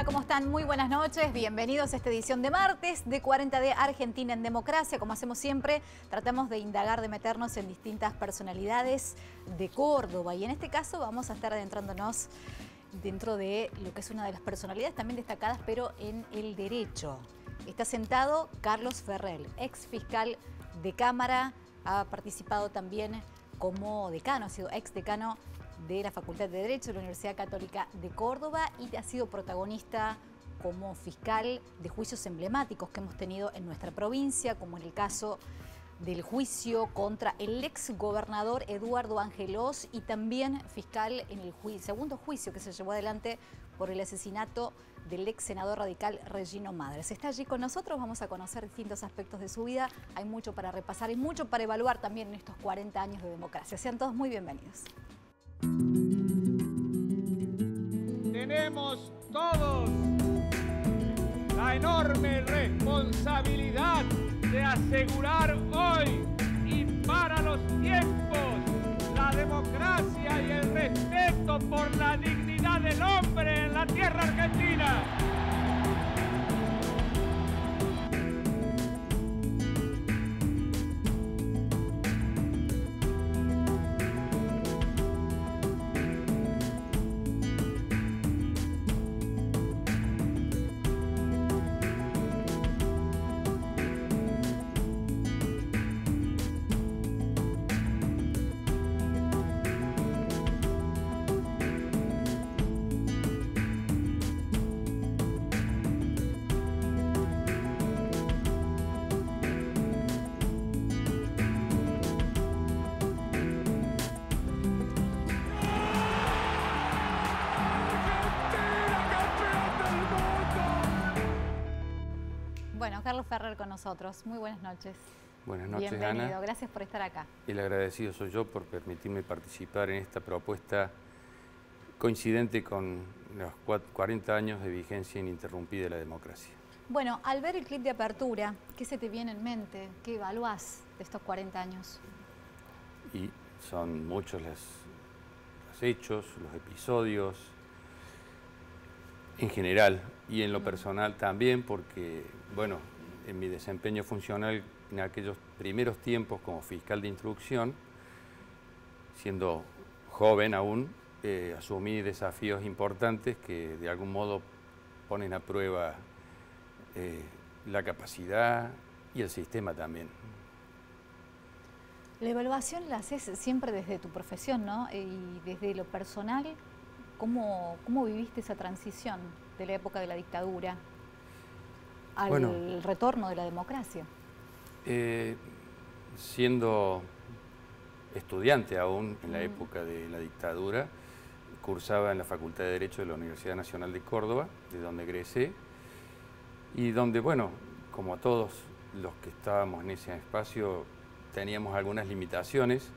Hola, ¿cómo están? Muy buenas noches, bienvenidos a esta edición de martes de 40D Argentina en Democracia. Como hacemos siempre, tratamos de indagar, de meternos en distintas personalidades de Córdoba y en este caso vamos a estar adentrándonos dentro de lo que es una de las personalidades también destacadas, pero en el derecho. Está sentado Carlos Ferrell, ex fiscal de Cámara, ha participado también como decano, ha sido ex decano de la Facultad de Derecho de la Universidad Católica de Córdoba y ha sido protagonista como fiscal de juicios emblemáticos que hemos tenido en nuestra provincia, como en el caso del juicio contra el ex gobernador Eduardo Angelós y también fiscal en el segundo juicio que se llevó adelante por el asesinato del ex senador radical Regino Madres. Está allí con nosotros, vamos a conocer distintos aspectos de su vida, hay mucho para repasar y mucho para evaluar también en estos 40 años de democracia. Sean todos muy bienvenidos. Tenemos todos la enorme responsabilidad de asegurar hoy y para los tiempos la democracia y el respeto por la dignidad del hombre en la tierra argentina. Bueno, Carlos Ferrell con nosotros. Muy buenas noches. Buenas noches, Bienvenido, Ana. gracias por estar acá. El agradecido soy yo por permitirme participar en esta propuesta coincidente con los 40 años de vigencia ininterrumpida de la democracia. Bueno, al ver el clip de apertura, ¿qué se te viene en mente? ¿Qué evaluás de estos 40 años? Y son muchos los hechos, los episodios, en general y en lo personal también, porque, bueno, en mi desempeño funcional en aquellos primeros tiempos como fiscal de instrucción, siendo joven aún, asumí desafíos importantes que de algún modo ponen a prueba la capacidad y el sistema también. La evaluación la haces siempre desde tu profesión, ¿no? Y desde lo personal, ¿cómo viviste esa transición de la época de la dictadura al retorno de la democracia? Siendo estudiante aún en la época de la dictadura, cursaba en la Facultad de Derecho de la Universidad Nacional de Córdoba, de donde egresé, y donde, bueno, como todos los que estábamos en ese espacio, teníamos algunas limitaciones,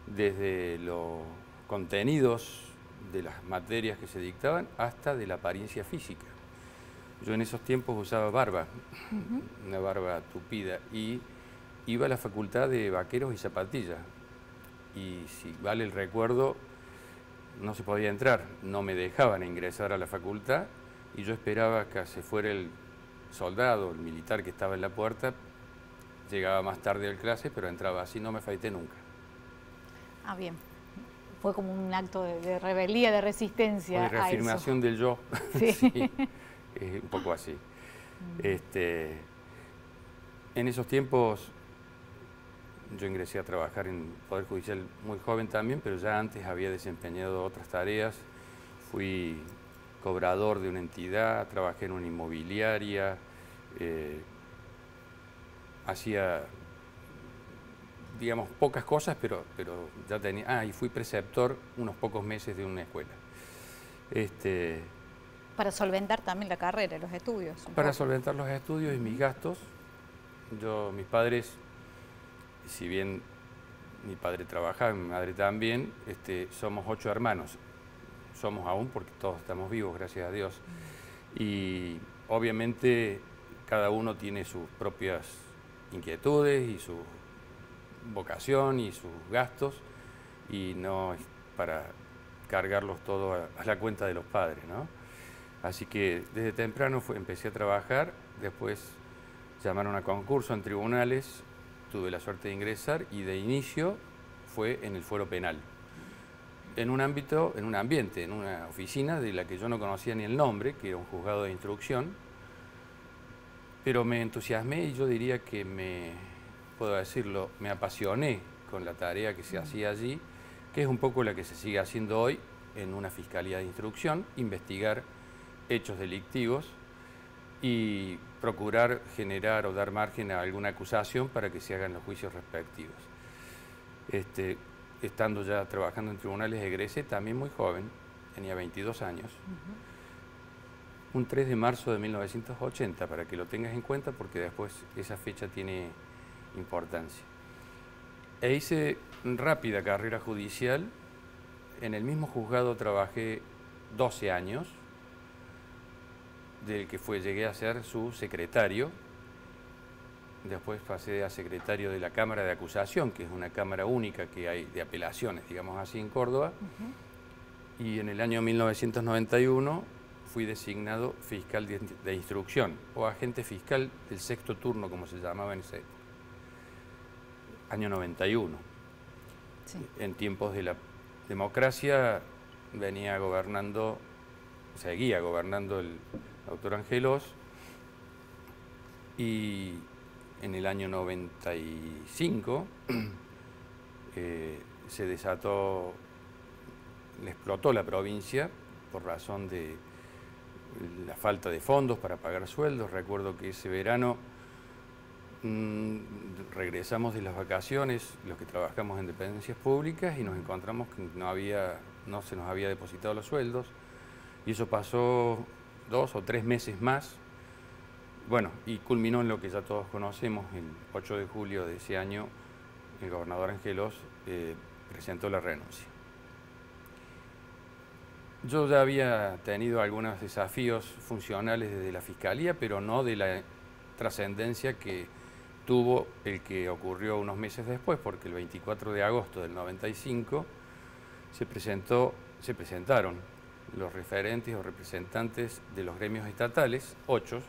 desde los contenidos de las materias que se dictaban hasta de la apariencia física. Yo en esos tiempos usaba barba, una barba tupida, y iba a la facultad de vaqueros y zapatillas. Y si vale el recuerdo, no se podía entrar, no me dejaban ingresar a la facultad y yo esperaba que se fuera el soldado, el militar que estaba en la puerta, llegaba más tarde a la clase, pero entraba así, no me afeité nunca. Ah, bien. Fue como un acto de rebeldía, de resistencia. De reafirmación del yo. Sí. Sí, un poco así. En esos tiempos yo ingresé a trabajar en Poder Judicial muy joven también, pero ya antes había desempeñado otras tareas. Fui cobrador de una entidad, trabajé en una inmobiliaria, hacía, digamos, pocas cosas, pero ya tenía... y fui preceptor unos pocos meses de una escuela. Para solventar también la carrera, los estudios. Para solventar los estudios y mis gastos. Mis padres, si bien mi padre trabajaba, mi madre también, somos 8 hermanos. Somos aún porque todos estamos vivos, gracias a Dios. Y obviamente cada uno tiene sus propias inquietudes y su vocación y sus gastos, y no es para cargarlos todos a la cuenta de los padres, ¿no? Así que desde temprano empecé a trabajar, después llamaron a concurso en tribunales, tuve la suerte de ingresar y de inicio fue en el fuero penal. En un ámbito, en un ambiente, en una oficina de la que yo no conocía ni el nombre, que era un juzgado de instrucción, pero me entusiasmé y yo diría que puedo decirlo, me apasioné con la tarea que se hacía allí, que es un poco la que se sigue haciendo hoy en una fiscalía de instrucción, investigar hechos delictivos y procurar generar o dar margen a alguna acusación para que se hagan los juicios respectivos. Estando ya trabajando en tribunales, egresé también muy joven, tenía 22 años, un 3 de marzo de 1980, para que lo tengas en cuenta porque después esa fecha tiene importancia. E hice rápida carrera judicial, en el mismo juzgado trabajé 12 años, del que llegué a ser su secretario. Después pasé a secretario de la Cámara de Acusación, que es una cámara única que hay de apelaciones, digamos así, en Córdoba. Y en el año 1991 fui designado fiscal de instrucción, o agente fiscal del sexto turno, como se llamaba en ese año 91. Sí. En tiempos de la democracia seguía gobernando el doctor Angelos, y en el año 95 se desató, le explotó la provincia por razón de la falta de fondos para pagar sueldos. Recuerdo que ese verano regresamos de las vacaciones, los que trabajamos en dependencias públicas, y nos encontramos que no se nos había depositado los sueldos, y eso pasó 2 o 3 meses más. Bueno, y culminó en lo que ya todos conocemos. El 8 de julio de ese año, el gobernador Angelos presentó la renuncia. Yo ya había tenido algunos desafíos funcionales desde la Fiscalía, pero no de la trascendencia que tuvo el que ocurrió unos meses después, porque el 24 de agosto del 95 se presentaron los referentes o representantes de los gremios estatales, 8,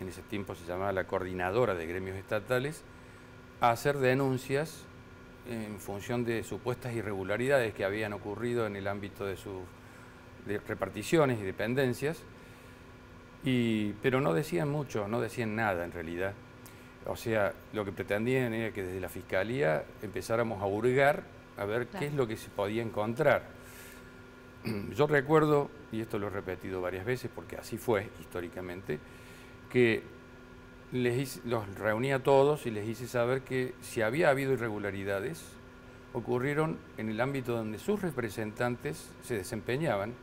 en ese tiempo se llamaba la Coordinadora de Gremios Estatales, a hacer denuncias en función de supuestas irregularidades que habían ocurrido en el ámbito de sus reparticiones y dependencias, pero no decían mucho, no decían nada en realidad. O sea, lo que pretendían era que desde la Fiscalía empezáramos a hurgar a ver qué es lo que se podía encontrar. Yo recuerdo, y esto lo he repetido varias veces porque así fue históricamente, que los reuní a todos y les hice saber que si había habido irregularidades, ocurrieron en el ámbito donde sus representantes se desempeñaban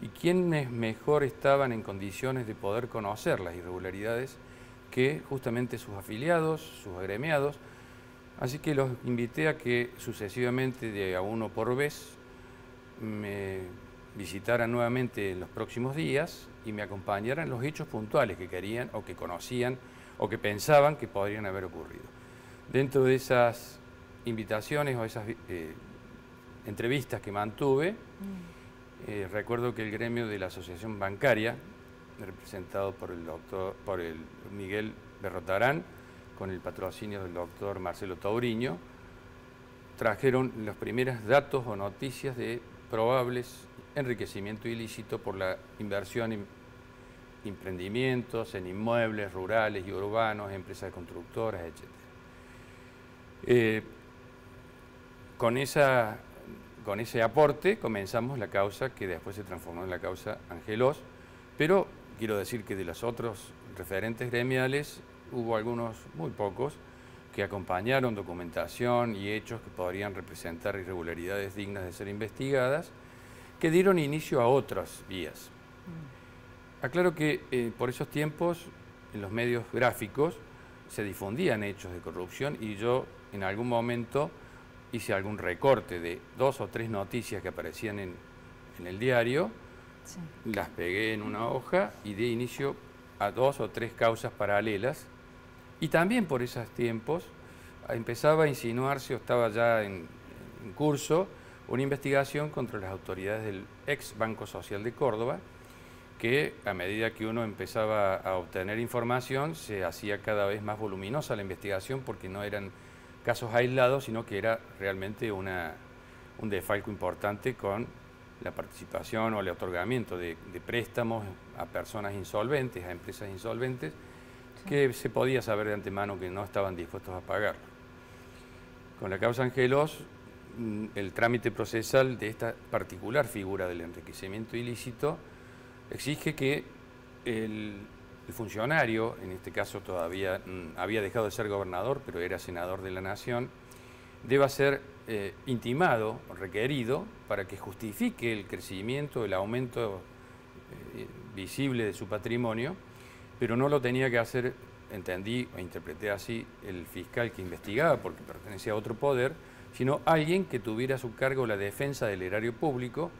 y quienes mejor estaban en condiciones de poder conocer las irregularidades que justamente sus afiliados, sus agremiados. Así que los invité a que sucesivamente, de a uno por vez, me visitaran nuevamente en los próximos días y me acompañaran en los hechos puntuales que querían o que conocían o que pensaban que podrían haber ocurrido. Dentro de esas invitaciones o esas entrevistas que mantuve, recuerdo que el gremio de la Asociación Bancaria, representado por el Miguel Berrotarán, con el patrocinio del doctor Marcelo Tauriño, trajeron los primeros datos o noticias de probables enriquecimiento ilícito por la inversión en emprendimientos, en inmuebles rurales y urbanos, empresas constructoras, etc. Con ese aporte comenzamos la causa que después se transformó en la causa Angelos, pero quiero decir que de los otros referentes gremiales hubo algunos, muy pocos, que acompañaron documentación y hechos que podrían representar irregularidades dignas de ser investigadas, que dieron inicio a otras vías. Aclaro que por esos tiempos en los medios gráficos se difundían hechos de corrupción y yo en algún momento hice algún recorte de 2 o 3 noticias que aparecían en el diario, sí, las pegué en una hoja y di inicio a 2 o 3 causas paralelas. Y también por esos tiempos empezaba a insinuarse o estaba ya en curso una investigación contra las autoridades del ex Banco Social de Córdoba, que a medida que uno empezaba a obtener información se hacía cada vez más voluminosa la investigación porque no eran casos aislados, sino que era realmente un desfalco importante con la participación o el otorgamiento de préstamos a personas insolventes, a empresas insolventes, que se podía saber de antemano que no estaban dispuestos a pagarlo. Con la causa Angelos, el trámite procesal de esta particular figura del enriquecimiento ilícito exige que el funcionario, en este caso todavía había dejado de ser gobernador, pero era senador de la Nación, deba ser intimado, requerido, para que justifique el crecimiento, el aumento visible de su patrimonio, pero no lo tenía que hacer, entendí o interpreté así, el fiscal que investigaba, porque pertenecía a otro poder, sino alguien que tuviera a su cargo la defensa del erario público,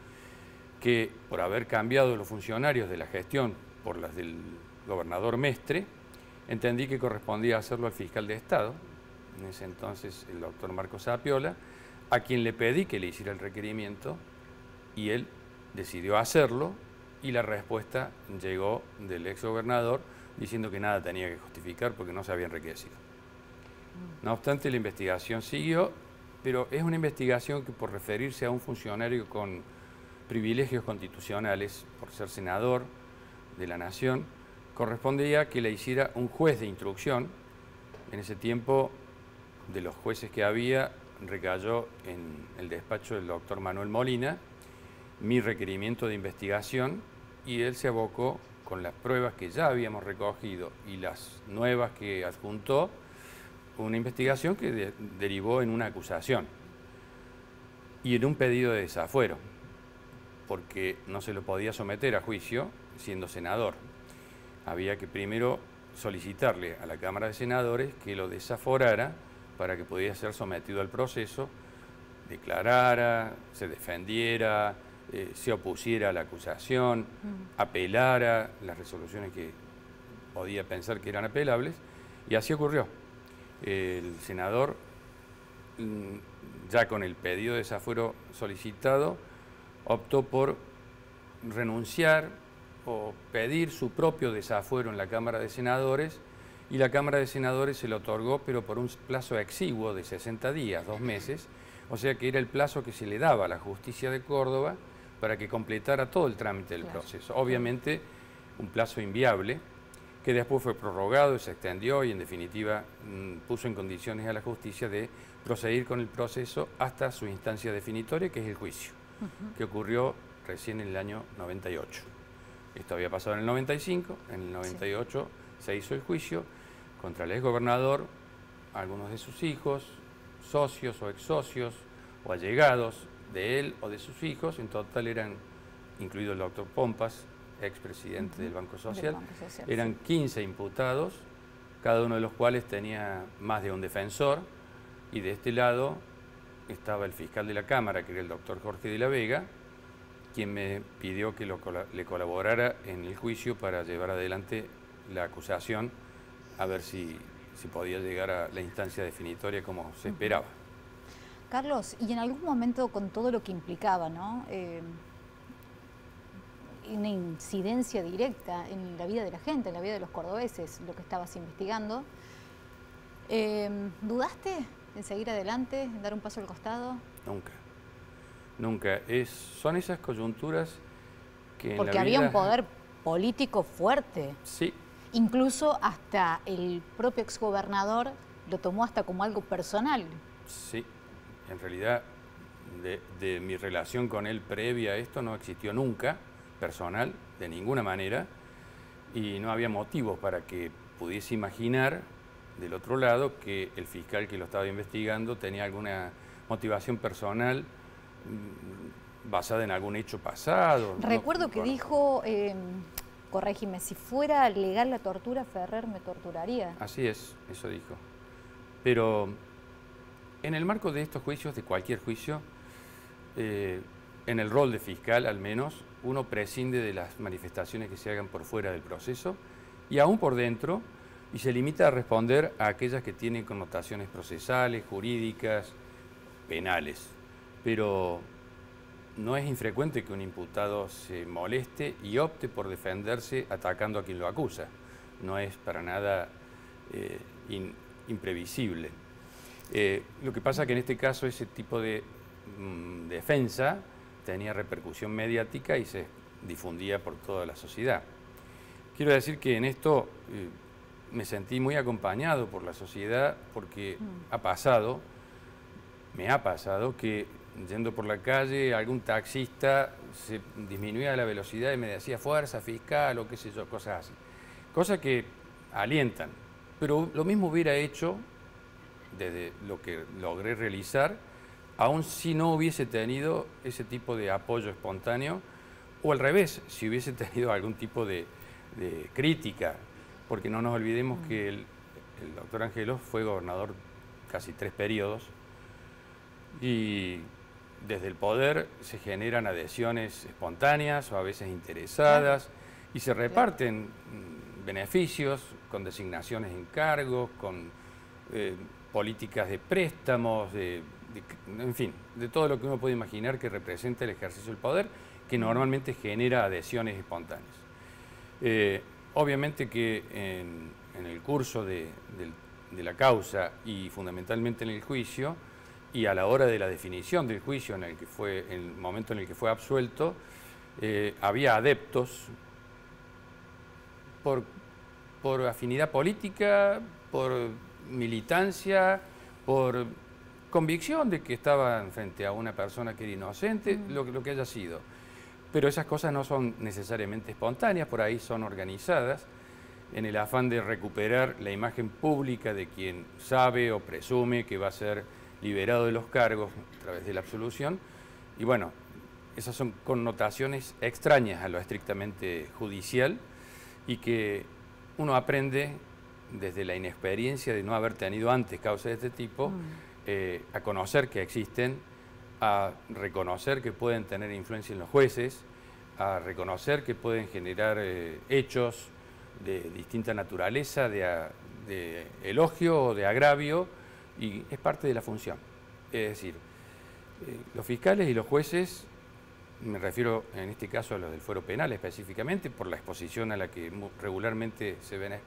que por haber cambiado los funcionarios de la gestión por las del gobernador Mestre, entendí que correspondía hacerlo al fiscal de Estado, en ese entonces el doctor Marcos Sapiola, a quien le pedí que le hiciera el requerimiento y él decidió hacerlo y la respuesta llegó del ex gobernador diciendo que nada tenía que justificar porque no se había enriquecido. No obstante, la investigación siguió, pero es una investigación que por referirse a un funcionario con privilegios constitucionales, por ser senador de la Nación, correspondía que la hiciera un juez de instrucción. En ese tiempo, de los jueces que había, recayó en el despacho del doctor Manuel Molina mi requerimiento de investigación y él se abocó con las pruebas que ya habíamos recogido y las nuevas que adjuntó, una investigación que derivó en una acusación y en un pedido de desafuero, porque no se lo podía someter a juicio siendo senador. Había que primero solicitarle a la Cámara de Senadores que lo desaforara para que pudiera ser sometido al proceso, declarara, se defendiera, se opusiera a la acusación, apelara las resoluciones que podía pensar que eran apelables, y así ocurrió. El senador, ya con el pedido de desafuero solicitado, optó por renunciar o pedir su propio desafuero en la Cámara de Senadores, y la Cámara de Senadores se lo otorgó, pero por un plazo exiguo de 60 días, 2 meses, o sea que era el plazo que se le daba a la Justicia de Córdoba para que completara todo el trámite del proceso. Obviamente, un plazo inviable, que después fue prorrogado y se extendió y en definitiva puso en condiciones a la justicia de proseguir con el proceso hasta su instancia definitoria, que es el juicio, que ocurrió recién en el año 98. Esto había pasado en el 95, en el 98 se hizo el juicio contra el exgobernador, algunos de sus hijos, socios o ex socios o allegados de él o de sus hijos. En total eran, incluido el doctor Pompas, expresidente del Banco Social, eran 15 imputados, cada uno de los cuales tenía más de un defensor, y de este lado estaba el fiscal de la Cámara, que era el doctor Jorge de la Vega, quien me pidió que le colaborara en el juicio para llevar adelante la acusación, a ver si podía llegar a la instancia definitoria como se esperaba. Carlos, y en algún momento con todo lo que implicaba, ¿no? Una incidencia directa en la vida de la gente, en la vida de los cordobeses, lo que estabas investigando, ¿dudaste en seguir adelante, en dar un paso al costado? Nunca, nunca. Son esas coyunturas que porque en la había vida... un poder político fuerte. Sí. Incluso hasta el propio exgobernador lo tomó hasta como algo personal. Sí, en realidad de mi relación con él previa a esto no existió nunca, personal, de ninguna manera, y no había motivos para que pudiese imaginar del otro lado que el fiscal que lo estaba investigando tenía alguna motivación personal basada en algún hecho pasado. Recuerdo que dijo, corrégime, si fuera legal la tortura, Ferrer me torturaría. Así es, eso dijo. Pero en el marco de estos juicios, de cualquier juicio, en el rol de fiscal al menos, uno prescinde de las manifestaciones que se hagan por fuera del proceso y aún por dentro, y se limita a responder a aquellas que tienen connotaciones procesales, jurídicas, penales. Pero no es infrecuente que un imputado se moleste y opte por defenderse atacando a quien lo acusa. No es para nada imprevisible. Lo que pasa es que en este caso ese tipo de defensa tenía repercusión mediática y se difundía por toda la sociedad. Quiero decir que en esto me sentí muy acompañado por la sociedad porque me ha pasado que yendo por la calle algún taxista se disminuía la velocidad y me decía fuerza fiscal o qué sé yo, cosas así. Cosas que alientan, pero lo mismo hubiera hecho desde lo que logré realizar, aun si no hubiese tenido ese tipo de apoyo espontáneo, o al revés, si hubiese tenido algún tipo de crítica, porque no nos olvidemos que el doctor Angelos fue gobernador casi 3 periodos, y desde el poder se generan adhesiones espontáneas o a veces interesadas, y se reparten beneficios con designaciones en cargos, con políticas de préstamos, en fin, de todo lo que uno puede imaginar que representa el ejercicio del poder, que normalmente genera adhesiones espontáneas. Obviamente que en el curso de la causa y fundamentalmente en el juicio, y a la hora de la definición del juicio, en el momento en el que fue absuelto, había adeptos por afinidad política, por militancia, por convicción de que estaban frente a una persona que era inocente, lo que haya sido. Pero esas cosas no son necesariamente espontáneas, por ahí son organizadas en el afán de recuperar la imagen pública de quien sabe o presume que va a ser liberado de los cargos a través de la absolución. Y bueno, esas son connotaciones extrañas a lo estrictamente judicial y que uno aprende desde la inexperiencia de no haber tenido antes causas de este tipo, a conocer que existen, a reconocer que pueden tener influencia en los jueces, a reconocer que pueden generar hechos de distinta naturaleza, de elogio o de agravio, y es parte de la función. Es decir, los fiscales y los jueces, me refiero en este caso a los del fuero penal específicamente, por la exposición a la que regularmente se ven,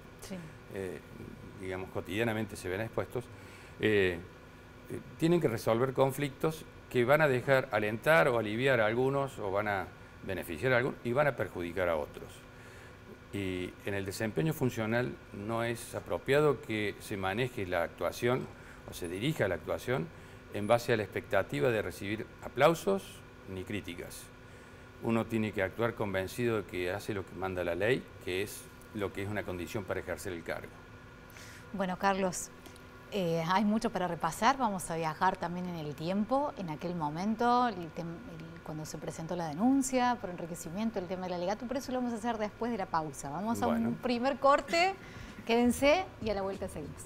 digamos, cotidianamente se ven expuestos, tienen que resolver conflictos que van a dejar alentar o aliviar a algunos, o van a beneficiar a algunos y van a perjudicar a otros. Y en el desempeño funcional no es apropiado que se maneje la actuación o se dirija la actuación en base a la expectativa de recibir aplausos ni críticas. Uno tiene que actuar convencido de que hace lo que manda la ley, que es lo que es una condición para ejercer el cargo. Bueno, Carlos, hay mucho para repasar. Vamos a viajar también en el tiempo, en aquel momento, cuando se presentó la denuncia por enriquecimiento, el tema del alegato, pero eso lo vamos a hacer después de la pausa. Vamos a un primer corte, quédense y a la vuelta seguimos.